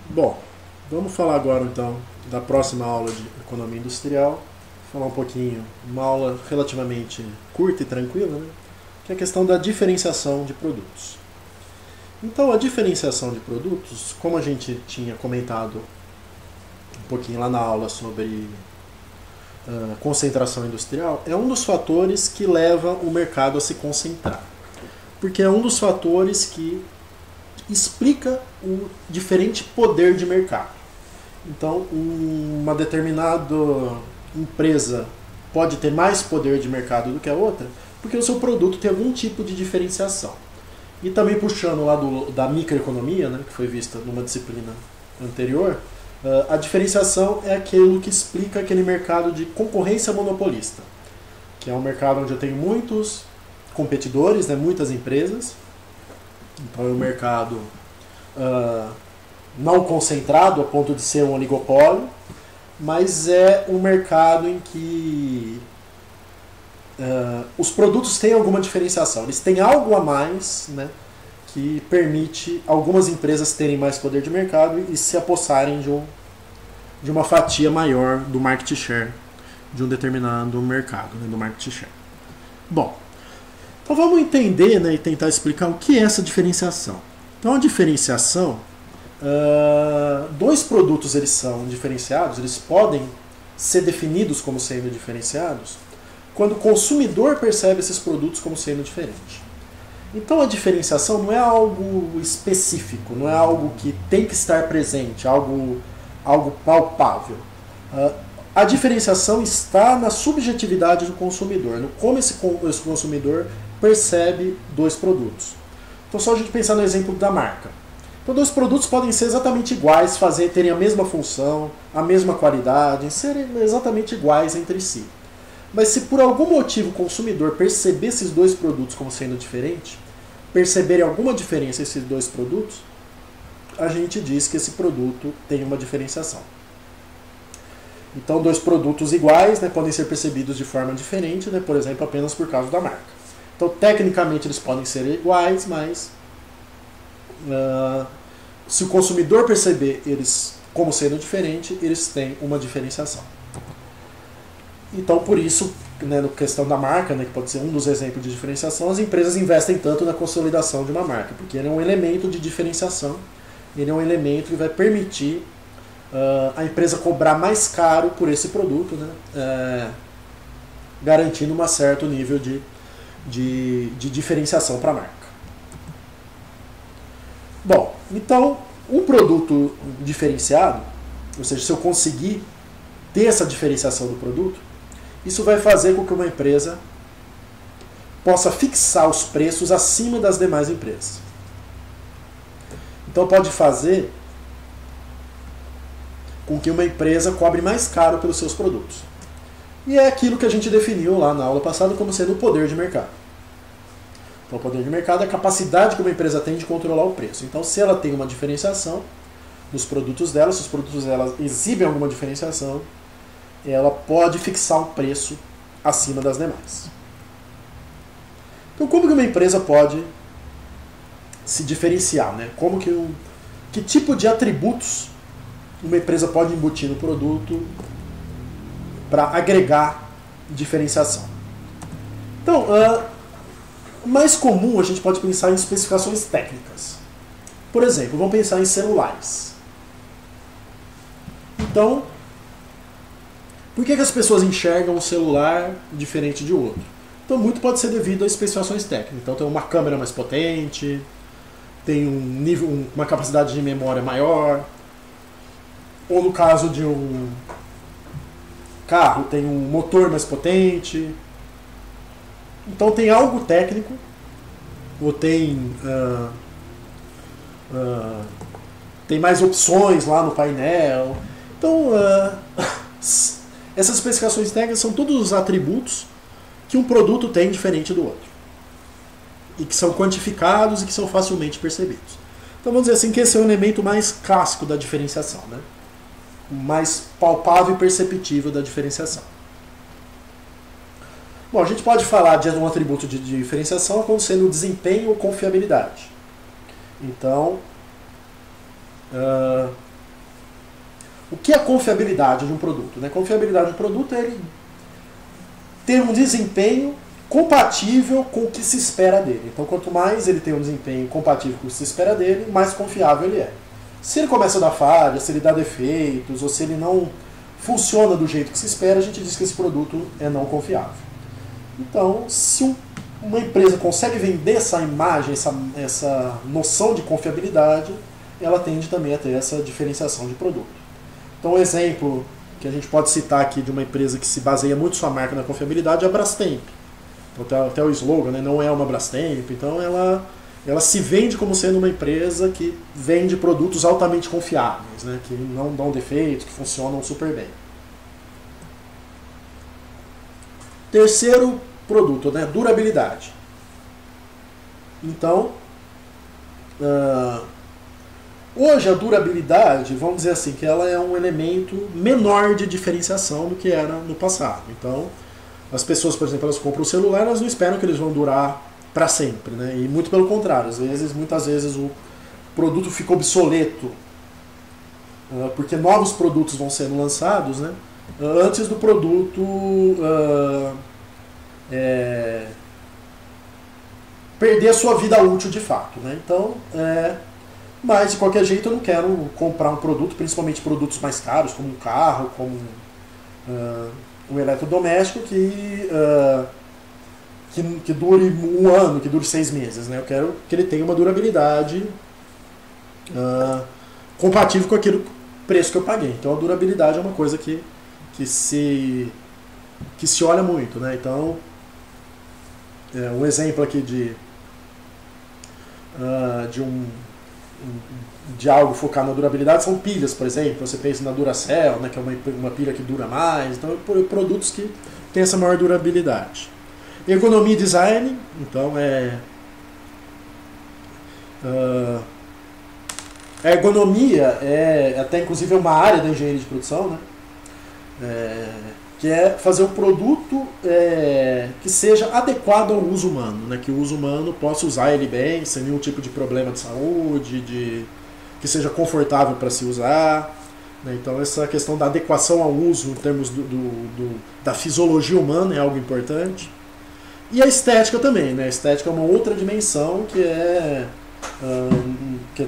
Bom, vamos falar agora então da próxima aula de economia industrial. Falar um pouquinho, uma aula relativamente curta e tranquila, né? Que é a questão da diferenciação de produtos. Então, a diferenciação de produtos, como a gente tinha comentado um pouquinho lá na aula sobre concentração industrial, é um dos fatores que leva o mercado a se concentrar. Porque é um dos fatores que explica o diferente poder de mercado. Então, uma determinada empresa pode ter mais poder de mercado do que a outra, porque o seu produto tem algum tipo de diferenciação. E também puxando lá da microeconomia, né, que foi vista numa disciplina anterior, a diferenciação é aquilo que explica aquele mercado de concorrência monopolista, que é um mercado onde eu tenho muitos competidores, né, muitas empresas. Então é um mercado não concentrado a ponto de ser um oligopólio, mas é um mercado em que os produtos têm alguma diferenciação. Eles têm algo a mais, né, que permite algumas empresas terem mais poder de mercado e se apossarem de uma fatia maior do market share de um determinado mercado, né, do market share. Bom, então vamos entender, né, e tentar explicar o que é essa diferenciação. Então a diferenciação, dois produtos eles são diferenciados, eles podem ser definidos como sendo diferenciados quando o consumidor percebe esses produtos como sendo diferentes. Então a diferenciação não é algo específico, não é algo que tem que estar presente, algo palpável. A diferenciação está na subjetividade do consumidor, no como esse consumidor percebe dois produtos. Então só a gente pensar no exemplo da marca. Então dois produtos podem ser exatamente iguais, terem a mesma função, a mesma qualidade, serem exatamente iguais entre si. Mas se por algum motivo o consumidor perceber esses dois produtos como sendo diferentes, perceberem alguma diferença esses dois produtos, a gente diz que esse produto tem uma diferenciação. Então dois produtos iguais, né, podem ser percebidos de forma diferente, né, por exemplo, apenas por causa da marca. Então tecnicamente eles podem ser iguais, mas se o consumidor perceber eles como sendo diferentes, eles têm uma diferenciação. Então, por isso, né, na questão da marca, né, que pode ser um dos exemplos de diferenciação, as empresas investem tanto na consolidação de uma marca, porque ele é um elemento de diferenciação, ele é um elemento que vai permitir a empresa cobrar mais caro por esse produto, né, garantindo um certo nível de diferenciação para a marca. Bom, então, um produto diferenciado, ou seja, se eu conseguir ter essa diferenciação do produto, isso vai fazer com que uma empresa possa fixar os preços acima das demais empresas. Então pode fazer com que uma empresa cobre mais caro pelos seus produtos. E é aquilo que a gente definiu lá na aula passada como sendo o poder de mercado. Então o poder de mercado é a capacidade que uma empresa tem de controlar o preço. Então se ela tem uma diferenciação nos produtos dela, se os produtos dela exibem alguma diferenciação, ela pode fixar um preço acima das demais. Então, como que uma empresa pode se diferenciar, né? Que tipo de atributos uma empresa pode embutir no produto para agregar diferenciação? Então, mais comum a gente pode pensar em especificações técnicas. Por exemplo, vamos pensar em celulares. Então, por que as pessoas enxergam um celular diferente de outro? Então, muito pode ser devido a especificações técnicas. Então, tem uma câmera mais potente, tem uma capacidade de memória maior, ou no caso de um carro, tem um motor mais potente. Então, tem algo técnico, ou tem mais opções lá no painel. Então, essas especificações técnicas são todos os atributos que um produto tem diferente do outro. E que são quantificados e que são facilmente percebidos. Então vamos dizer assim que esse é o elemento mais clássico da diferenciação, né? O mais palpável e perceptível da diferenciação. Bom, a gente pode falar de um atributo de diferenciação como sendo desempenho ou confiabilidade. Então, que é a confiabilidade de um produto? Né? Confiabilidade de um produto é ele ter um desempenho compatível com o que se espera dele. Então, quanto mais ele tem um desempenho compatível com o que se espera dele, mais confiável ele é. Se ele começa a dar falha, se ele dá defeitos, ou se ele não funciona do jeito que se espera, a gente diz que esse produto é não confiável. Então, se uma empresa consegue vender essa imagem, essa noção de confiabilidade, ela tende também a ter essa diferenciação de produto. Então, um exemplo que a gente pode citar aqui de uma empresa que se baseia muito sua marca na confiabilidade é a Brastemp. Então, até o slogan, né, não é uma Brastemp, então ela se vende como sendo uma empresa que vende produtos altamente confiáveis, né, que não dão defeitos, que funcionam super bem. Terceiro produto, né, durabilidade. Então, hoje a durabilidade, vamos dizer assim, que ela é um elemento menor de diferenciação do que era no passado. Então, as pessoas, por exemplo, elas compram o celular, elas não esperam que eles vão durar para sempre, né? E muito pelo contrário, muitas vezes o produto fica obsoleto, porque novos produtos vão sendo lançados, né? Antes do produto perder a sua vida útil de fato, né? Então, mas de qualquer jeito eu não quero comprar um produto, principalmente produtos mais caros, como um carro, como um eletrodoméstico que dure um ano, que dure 6 meses, né? Eu quero que ele tenha uma durabilidade compatível com aquele preço que eu paguei. Então a durabilidade é uma coisa que se olha muito, né? Então, um exemplo aqui de algo focado na durabilidade são pilhas, por exemplo. Você pensa na Duracell, né, que é uma pilha que dura mais. Então, produtos que têm essa maior durabilidade. Ergonomia e design, então a ergonomia é até inclusive uma área da engenharia de produção, né? Que é fazer um produto que seja adequado ao uso humano, né? Que o uso humano possa usar ele bem, sem nenhum tipo de problema de saúde, que seja confortável para se usar, né? Então essa questão da adequação ao uso em termos da fisiologia humana é algo importante. E a estética também, né? A estética é uma outra dimensão que é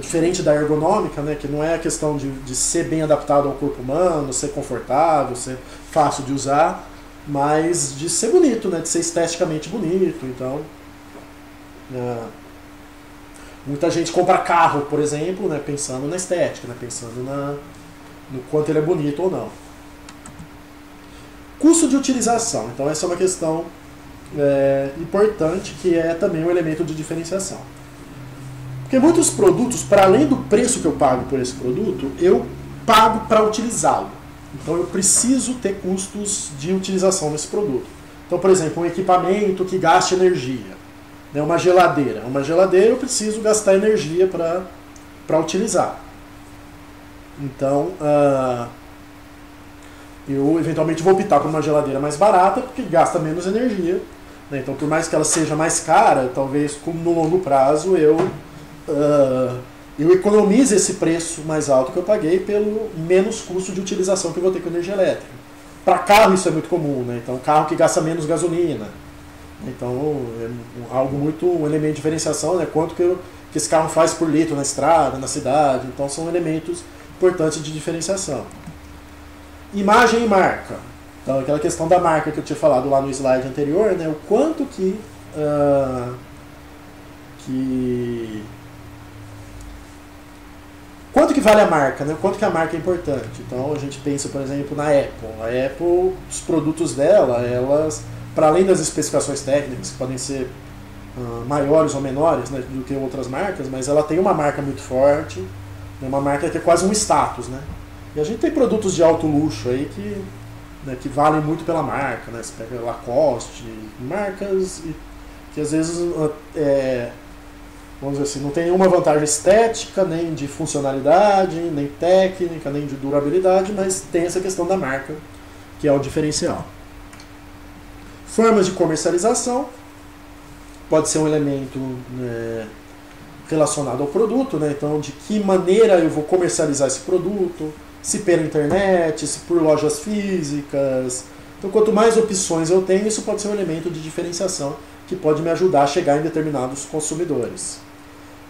diferente da ergonômica, né? Que não é a questão de ser bem adaptado ao corpo humano, ser confortável, ser fácil de usar, mas de ser bonito, né? De ser esteticamente bonito. Então, muita gente compra carro, por exemplo, né? Pensando na estética, né? Pensando no quanto ele é bonito ou não. Custo de utilização. Então, essa é uma questão importante, que é também um elemento de diferenciação. Porque muitos produtos, para além do preço que eu pago por esse produto, eu pago para utilizá-lo. Então eu preciso ter custos de utilização desse produto. Então, por exemplo, um equipamento que gaste energia, né, uma geladeira. Uma geladeira eu preciso gastar energia para utilizar. Então, eu eventualmente vou optar por uma geladeira mais barata, porque gasta menos energia. Né? Então, por mais que ela seja mais cara, talvez como no longo prazo eu economize esse preço mais alto que eu paguei pelo menos custo de utilização que eu vou ter com energia elétrica. Para carro isso é muito comum, né? Então carro que gasta menos gasolina. Então é um elemento de diferenciação, né? Quanto que esse carro faz por litro na estrada, na cidade. Então são elementos importantes de diferenciação. Imagem e marca. Então aquela questão da marca que eu tinha falado lá no slide anterior, né? O quanto quanto que vale a marca, né? Quanto que a marca é importante. Então a gente pensa, por exemplo, na Apple. A Apple, os produtos dela, elas, para além das especificações técnicas, que podem ser maiores ou menores, né, do que outras marcas, mas ela tem uma marca muito forte, uma marca que é quase um status, né? E a gente tem produtos de alto luxo aí que valem muito pela marca, né? Você pega Lacoste, marcas que às vezes vamos dizer assim, não tem nenhuma vantagem estética, nem de funcionalidade, nem técnica, nem de durabilidade, mas tem essa questão da marca, que é o diferencial. Formas de comercialização, pode ser um elemento relacionado ao produto, né? Então de que maneira eu vou comercializar esse produto, se pela internet, se por lojas físicas. Então, quanto mais opções eu tenho, isso pode ser um elemento de diferenciação que pode me ajudar a chegar em determinados consumidores.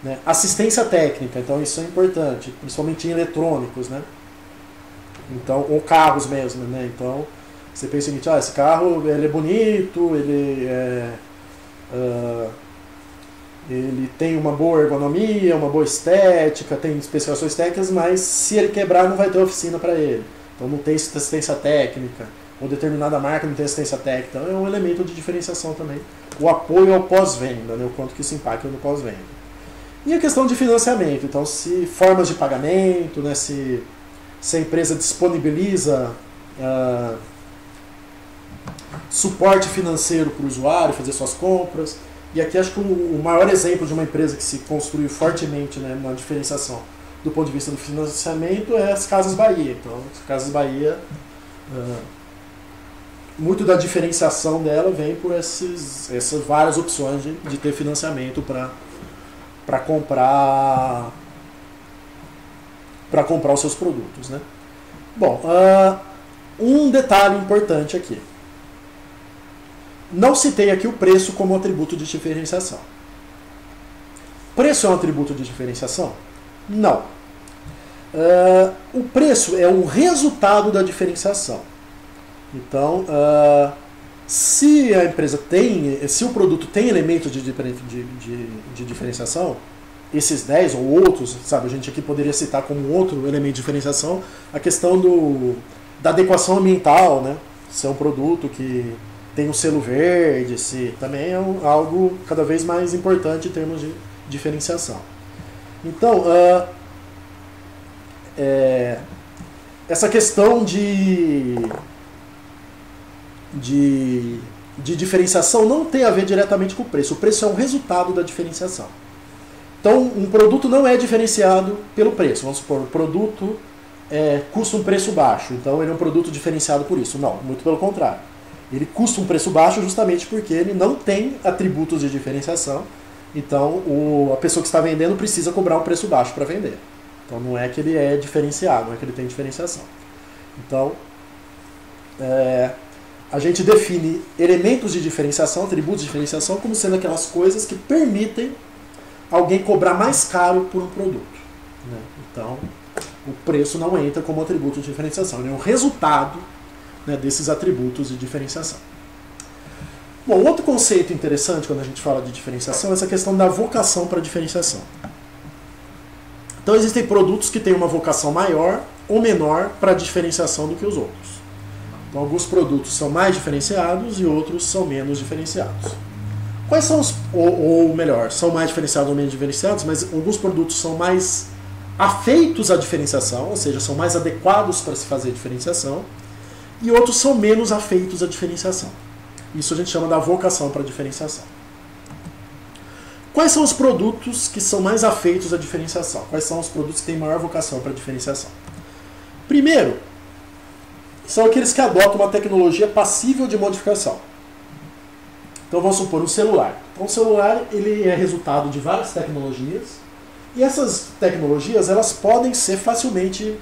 Né? Assistência técnica, então isso é importante, principalmente em eletrônicos, né? Então, ou carros mesmo, né? Então, você pensa o seguinte, esse carro ele é bonito, ele tem uma boa ergonomia, uma boa estética, tem especificações técnicas, mas se ele quebrar não vai ter oficina para ele. Então não tem assistência técnica, ou determinada marca não tem assistência técnica. Então é um elemento de diferenciação também. O apoio ao pós-venda, né? O quanto que isso impacta no pós-venda. E a questão de financiamento, então se formas de pagamento, né? se a empresa disponibiliza suporte financeiro para o usuário fazer suas compras. E aqui acho que o maior exemplo de uma empresa que se construiu fortemente, né, na diferenciação do ponto de vista do financiamento é as Casas Bahia. Então, as Casas Bahia, muito da diferenciação dela vem por essas várias opções de ter financiamento para comprar os seus produtos, né? Bom, um detalhe importante aqui. Não citei aqui o preço como atributo de diferenciação. Preço é um atributo de diferenciação? Não. O preço é um resultado da diferenciação. Então, se a empresa se o produto tem elementos de diferenciação, esses 10 ou outros, sabe, a gente aqui poderia citar como outro elemento de diferenciação a questão da adequação ambiental, né? Se é um produto que tem um selo verde, se também é algo cada vez mais importante em termos de diferenciação. Então, essa questão de diferenciação não tem a ver diretamente com o preço. O preço é um resultado da diferenciação. Então, um produto não é diferenciado pelo preço. Vamos supor, o produto custa um preço baixo, então ele é um produto diferenciado por isso. Não, muito pelo contrário. Ele custa um preço baixo justamente porque ele não tem atributos de diferenciação. Então, a pessoa que está vendendo precisa cobrar um preço baixo para vender. Então, não é que ele é diferenciado, não é que ele tem diferenciação. Então, a gente define elementos de diferenciação, atributos de diferenciação, como sendo aquelas coisas que permitem alguém cobrar mais caro por um produto, né? Então, o preço não entra como atributo de diferenciação, ele é um resultado, né, desses atributos de diferenciação. Bom, outro conceito interessante quando a gente fala de diferenciação é essa questão da vocação para diferenciação. Então existem produtos que têm uma vocação maior ou menor para diferenciação do que os outros. Então alguns produtos são mais diferenciados e outros são menos diferenciados. Quais são ou melhor, são mais diferenciados ou menos diferenciados, mas alguns produtos são mais afeitos à diferenciação, ou seja, são mais adequados para se fazer diferenciação, e outros são menos afeitos à diferenciação. Isso a gente chama da vocação para diferenciação. Quais são os produtos que são mais afeitos à diferenciação? Quais são os produtos que têm maior vocação para diferenciação? Primeiro, são aqueles que adotam uma tecnologia passível de modificação. Então vamos supor um celular. Então o celular ele é resultado de várias tecnologias, e essas tecnologias elas podem ser facilmente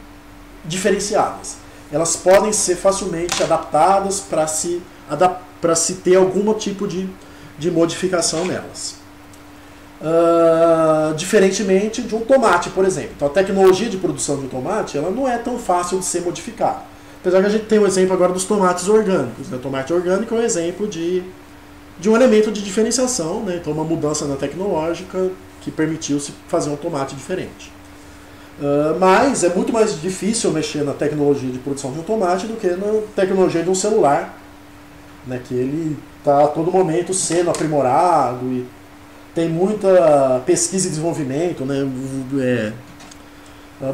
diferenciadas. Elas podem ser facilmente adaptadas para se ter algum tipo de modificação nelas. Diferentemente de um tomate, por exemplo. Então, a tecnologia de produção de um tomate ela não é tão fácil de ser modificada. Apesar que a gente tem um exemplo agora dos tomates orgânicos. Né? O tomate orgânico é um exemplo de um elemento de diferenciação, né? Então, uma mudança na tecnológica que permitiu-se fazer um tomate diferente. Mas é muito mais difícil mexer na tecnologia de produção de um tomate do que na tecnologia de um celular, né, que ele está a todo momento sendo aprimorado e tem muita pesquisa e desenvolvimento, né,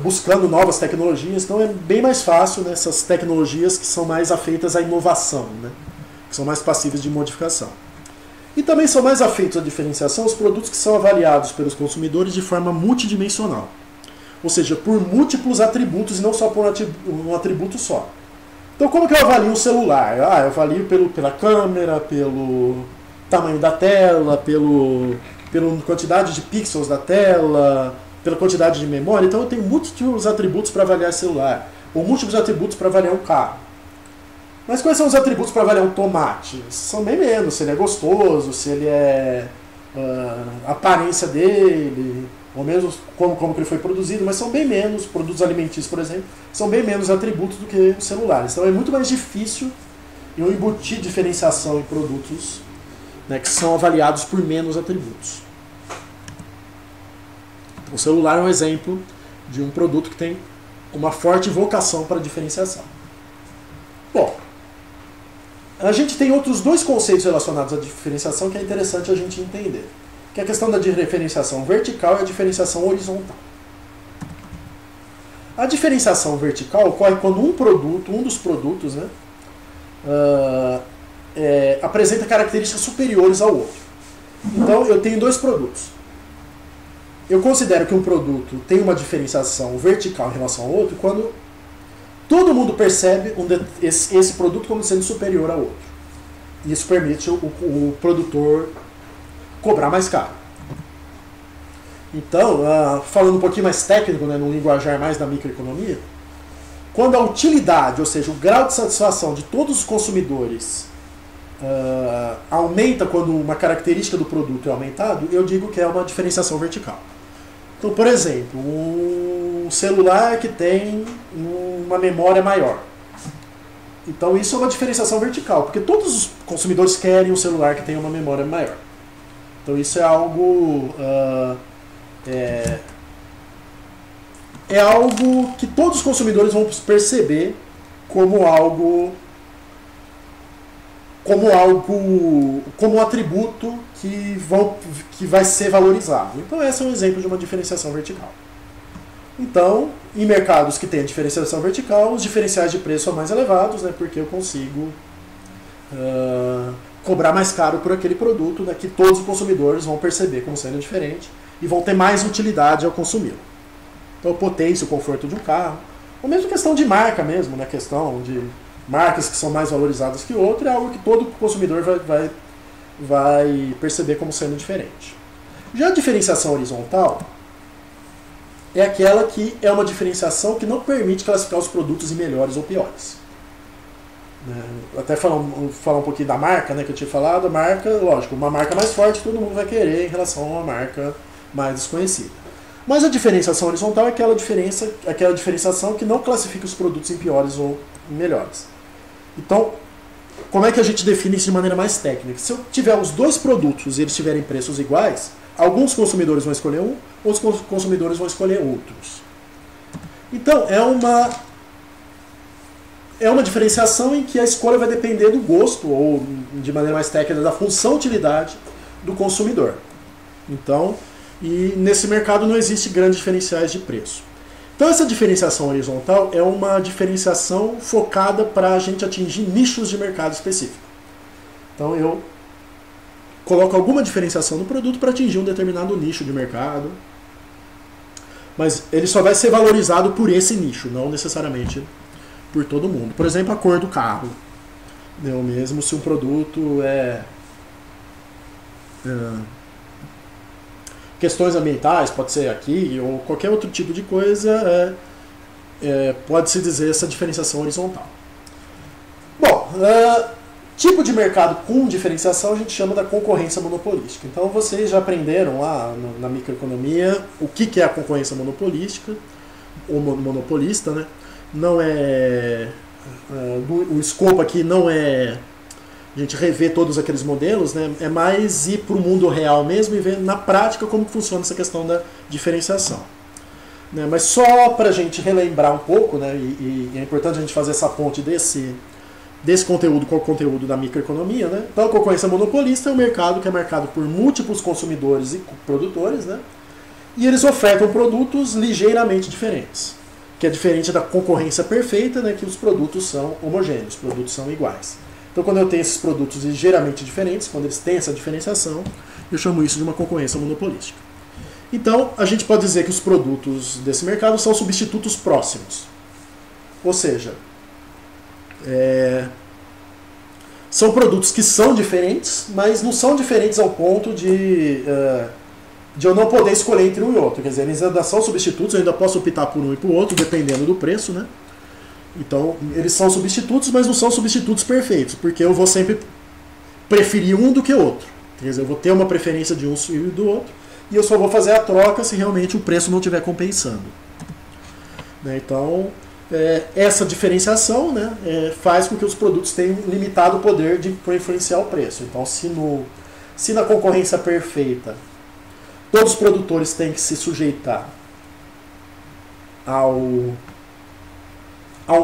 buscando novas tecnologias. Então é bem mais fácil nessas tecnologias que são mais afeitas à inovação, né, que são mais passíveis de modificação. E também são mais afeitos à diferenciação os produtos que são avaliados pelos consumidores de forma multidimensional. Ou seja, por múltiplos atributos e não só por um atributo só. Então como que eu avalio um celular? Eu avalio pela câmera, pelo tamanho da tela, pela quantidade de pixels da tela, pela quantidade de memória. Então eu tenho múltiplos atributos para avaliar esse celular. ou múltiplos atributos para avaliar um carro. Mas quais são os atributos para avaliar um tomate? São bem menos, se ele é gostoso, se ele é a aparência dele, ou mesmo como que ele foi produzido, mas são bem menos, produtos alimentícios, por exemplo, são bem menos atributos do que os celulares. Então é muito mais difícil eu embutir diferenciação em produtos, né, que são avaliados por menos atributos. O celular é um exemplo de um produto que tem uma forte vocação para diferenciação. Bom, a gente tem outros dois conceitos relacionados à diferenciação que é interessante a gente entender, que é a questão da diferenciação vertical e a diferenciação horizontal. A diferenciação vertical ocorre quando um dos produtos, né, apresenta características superiores ao outro. Então, eu tenho dois produtos. Eu considero que um produto tem uma diferenciação vertical em relação ao outro quando todo mundo percebe esse produto como sendo superior ao outro. Isso permite o produtor cobrar mais caro. Então, falando um pouquinho mais técnico, né, num linguajar mais da microeconomia, quando a utilidade, ou seja, o grau de satisfação de todos os consumidores aumenta quando uma característica do produto é aumentado, eu digo que é uma diferenciação vertical. Então, por exemplo, um celular que tem uma memória maior. Então isso é uma diferenciação vertical, porque todos os consumidores querem um celular que tenha uma memória maior. Então isso é algo algo que todos os consumidores vão perceber como um atributo que vai ser valorizado. Então esse é um exemplo de uma diferenciação vertical. Então, em mercados que têm a diferenciação vertical, os diferenciais de preço são mais elevados, né, porque eu consigo cobrar mais caro por aquele produto, né, que todos os consumidores vão perceber como sendo diferente e vão ter mais utilidade ao consumi-lo. Então, potência, o conforto de um carro, ou mesmo questão de marca mesmo, né, questão de marcas que são mais valorizadas que outras, é algo que todo consumidor vai perceber como sendo diferente. Já a diferenciação horizontal é aquela que é uma diferenciação que não permite classificar os produtos em melhores ou piores. Até falar um pouquinho da marca, né, que eu tinha falado. A marca, lógico, uma marca mais forte todo mundo vai querer em relação a uma marca mais desconhecida. Mas a diferenciação horizontal é aquela diferenciação que não classifica os produtos em piores ou em melhores. Então, como é que a gente define isso de maneira mais técnica? Se eu tiver os dois produtos e eles tiverem preços iguais, alguns consumidores vão escolher um, outros consumidores vão escolher outros. Então, é uma diferenciação em que a escolha vai depender do gosto, ou de maneira mais técnica, da função-utilidade do consumidor. Então, e nesse mercado não existe grandes diferenciais de preço. Então essa diferenciação horizontal é uma diferenciação focada para a gente atingir nichos de mercado específico. Então eu coloco alguma diferenciação no produto para atingir um determinado nicho de mercado, mas ele só vai ser valorizado por esse nicho, não necessariamente por todo mundo. Por exemplo, a cor do carro. Ou mesmo se um produto questões ambientais, pode ser aqui, ou qualquer outro tipo de coisa, pode-se dizer essa diferenciação horizontal. Bom, tipo de mercado com diferenciação a gente chama da concorrência monopolística. Então vocês já aprenderam lá na microeconomia o que é a concorrência monopolística, ou monopolista, né? Não o escopo aqui não é a gente rever todos aqueles modelos, né? É mais ir para o mundo real mesmo e ver na prática como funciona essa questão da diferenciação. Né? Mas só para a gente relembrar um pouco, né? E é importante a gente fazer essa ponte desse conteúdo com o conteúdo da microeconomia. Né? Então a concorrência monopolista é um mercado que é marcado por múltiplos consumidores e produtores, né? E eles ofertam produtos ligeiramente diferentes, que é diferente da concorrência perfeita, né? Que os produtos são homogêneos, os produtos são iguais. Então, quando eu tenho esses produtos ligeiramente diferentes, quando eles têm essa diferenciação, eu chamo isso de uma concorrência monopolística. Então, a gente pode dizer que os produtos desse mercado são substitutos próximos. Ou seja, são produtos que são diferentes, mas não são diferentes ao ponto de eu não poder escolher entre um e outro. Quer dizer, eles ainda são substitutos, eu ainda posso optar por um e por outro, dependendo do preço, né? Então, eles são substitutos, mas não são substitutos perfeitos, porque eu vou sempre preferir um do que o outro. Quer dizer, eu vou ter uma preferência de um e do outro, e eu só vou fazer a troca se realmente o preço não estiver compensando. Né? Então, essa diferenciação, né, faz com que os produtos tenham limitado poder de influenciar o preço. Então, se na concorrência perfeita todos os produtores têm que se sujeitar ao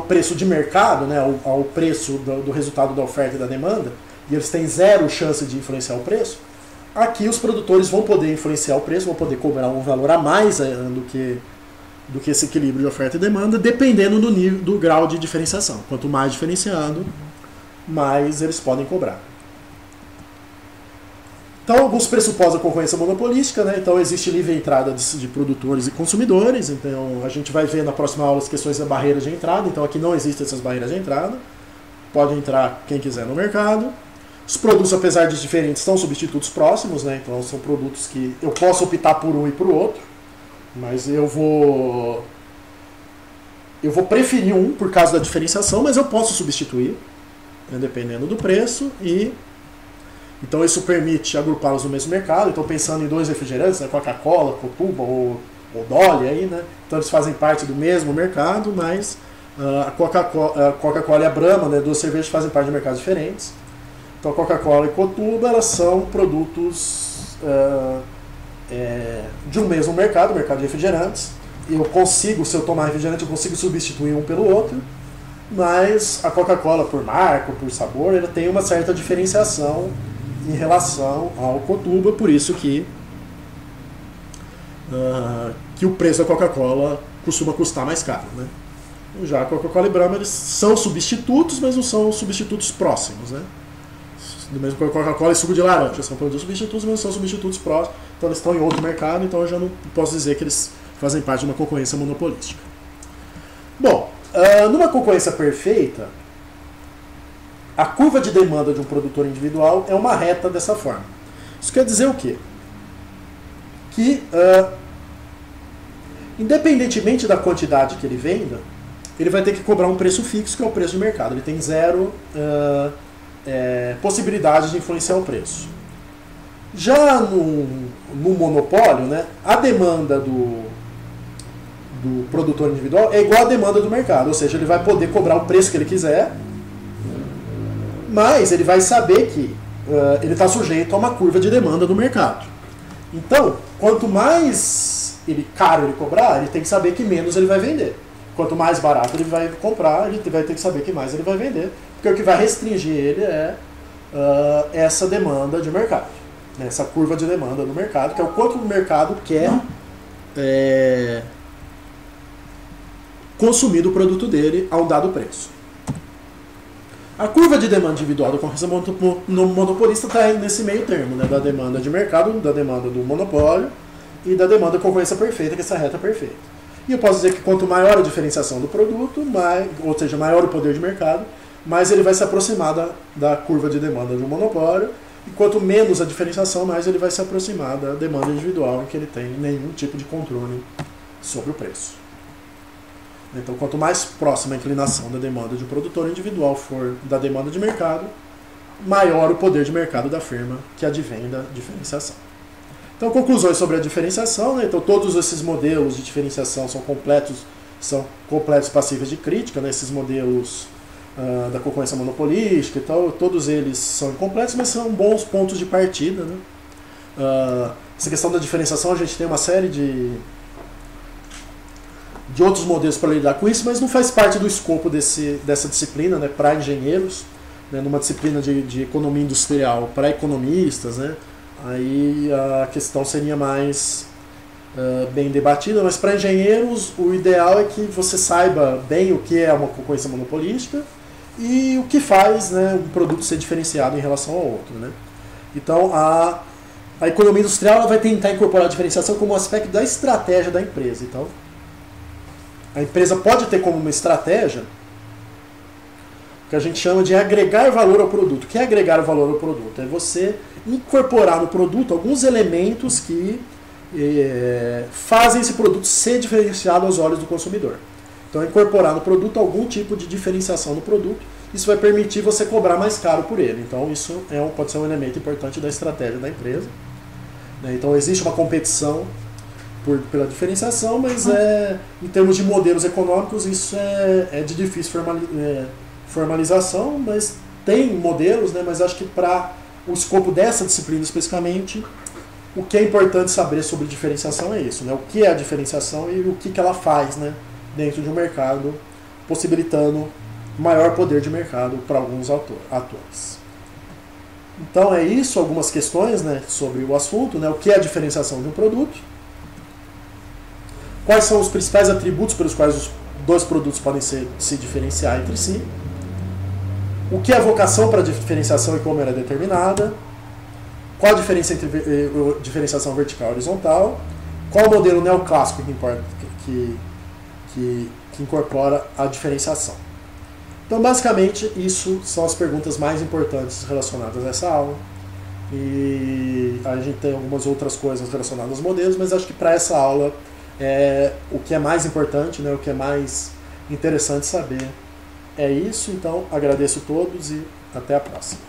preço de mercado, né, ao preço do resultado da oferta e da demanda, e eles têm zero chance de influenciar o preço, aqui os produtores vão poder influenciar o preço, vão poder cobrar um valor a mais do que esse equilíbrio de oferta e demanda, dependendo do grau de diferenciação. Quanto mais diferenciado, mais eles podem cobrar. Então, alguns pressupõem a concorrência monopolística, né? Então, existe livre entrada de produtores e consumidores. Então, a gente vai ver na próxima aula as questões da barreira de entrada. Então, aqui não existem essas barreiras de entrada. Pode entrar quem quiser no mercado. Os produtos, apesar de diferentes, são substitutos próximos, né? Então, são produtos que eu posso optar por um e por outro, mas eu vou preferir um por causa da diferenciação, mas eu posso substituir, né, dependendo do preço. Então isso permite agrupá-los no mesmo mercado. Então, pensando em dois refrigerantes, né, Coca-Cola, Cotuba ou Dolly, aí, né, então eles fazem parte do mesmo mercado, mas a Coca-Cola e a Brahma, né, duas cervejas, fazem parte de mercados diferentes. Então, a Coca-Cola e Cotuba, elas são produtos de um mesmo mercado de refrigerantes. Eu consigo, se eu tomar refrigerante, eu consigo substituir um pelo outro, mas a Coca-Cola, por marca, por sabor, ela tem uma certa diferenciação em relação ao Cotuba, por isso que o preço da Coca-Cola costuma custar mais caro, né? Já a Coca-Cola e Brahma, eles são substitutos, mas não são substitutos próximos, né? Do mesmo que a Coca-Cola e suco de laranja, são produtos substitutos, mas não são substitutos próximos, então eles estão em outro mercado, então eu já não posso dizer que eles fazem parte de uma concorrência monopolística. Bom, numa concorrência perfeita, a curva de demanda de um produtor individual é uma reta dessa forma. Isso quer dizer o quê? Que, independentemente da quantidade que ele venda, ele vai ter que cobrar um preço fixo, que é o preço de mercado. Ele tem zero possibilidade de influenciar o preço. Já no monopólio, né, a demanda do produtor individual é igual à demanda do mercado, ou seja, ele vai poder cobrar o preço que ele quiser, mas ele vai saber que ele está sujeito a uma curva de demanda do mercado. Então, quanto mais caro ele cobrar, ele tem que saber que menos ele vai vender. Quanto mais barato ele vai comprar, ele vai ter que saber que mais ele vai vender, porque o que vai restringir ele é essa demanda de mercado, né? Essa curva de demanda do mercado, que é o quanto o mercado quer consumir do produto dele a um dado preço. A curva de demanda individual da concorrência monopolista está nesse meio termo, né, da demanda de mercado, da demanda do monopólio e da demanda da concorrência perfeita, que é essa reta perfeita. E eu posso dizer que quanto maior a diferenciação do produto, ou seja, maior o poder de mercado, mais ele vai se aproximar da curva de demanda de um monopólio, e quanto menos a diferenciação, mais ele vai se aproximar da demanda individual, em que ele tem nenhum tipo de controle sobre o preço. Então, quanto mais próxima a inclinação da demanda de um produtor individual for da demanda de mercado, maior o poder de mercado da firma que advém da diferenciação. Então, conclusões sobre a diferenciação, né? Então, todos esses modelos de diferenciação são completos passíveis de crítica, né? Esses modelos da concorrência monopolística e tal, todos eles são incompletos, mas são bons pontos de partida, né? Essa questão da diferenciação, a gente tem uma série de outros modelos para lidar com isso, mas não faz parte do escopo dessa disciplina, né, para engenheiros, né, numa disciplina de economia industrial para economistas, né, aí a questão seria mais bem debatida, mas para engenheiros o ideal é que você saiba bem o que é uma concorrência monopolística e o que faz, né, um produto ser diferenciado em relação ao outro, né. Então a economia industrial ela vai tentar incorporar a diferenciação como um aspecto da estratégia da empresa. Então, a empresa pode ter como uma estratégia que a gente chama de agregar valor ao produto. O que é agregar valor ao produto? É você incorporar no produto alguns elementos que fazem esse produto ser diferenciado aos olhos do consumidor. Então, incorporar no produto algum tipo de diferenciação no produto, isso vai permitir você cobrar mais caro por ele. Então, isso pode ser um elemento importante da estratégia da empresa. Então, existe uma competição pela diferenciação, mas em termos de modelos econômicos, isso é de difícil formalização, mas tem modelos, né, mas acho que para o escopo dessa disciplina especificamente, o que é importante saber sobre diferenciação é isso, né? O que é a diferenciação e o que ela faz, né, dentro de um mercado, possibilitando maior poder de mercado para alguns atores. Então é isso, algumas questões, né, sobre o assunto, né? O que é a diferenciação de um produto, quais são os principais atributos pelos quais os dois produtos podem se diferenciar entre si, o que é a vocação para a diferenciação e como ela é determinada, qual a diferença entre diferenciação vertical e horizontal, qual o modelo neoclássico que incorpora a diferenciação. Então, basicamente, isso são as perguntas mais importantes relacionadas a essa aula. E a gente tem algumas outras coisas relacionadas aos modelos, mas acho que para essa aula o que é mais importante, né, o que é mais interessante saber é isso. Então, agradeço a todos e até a próxima.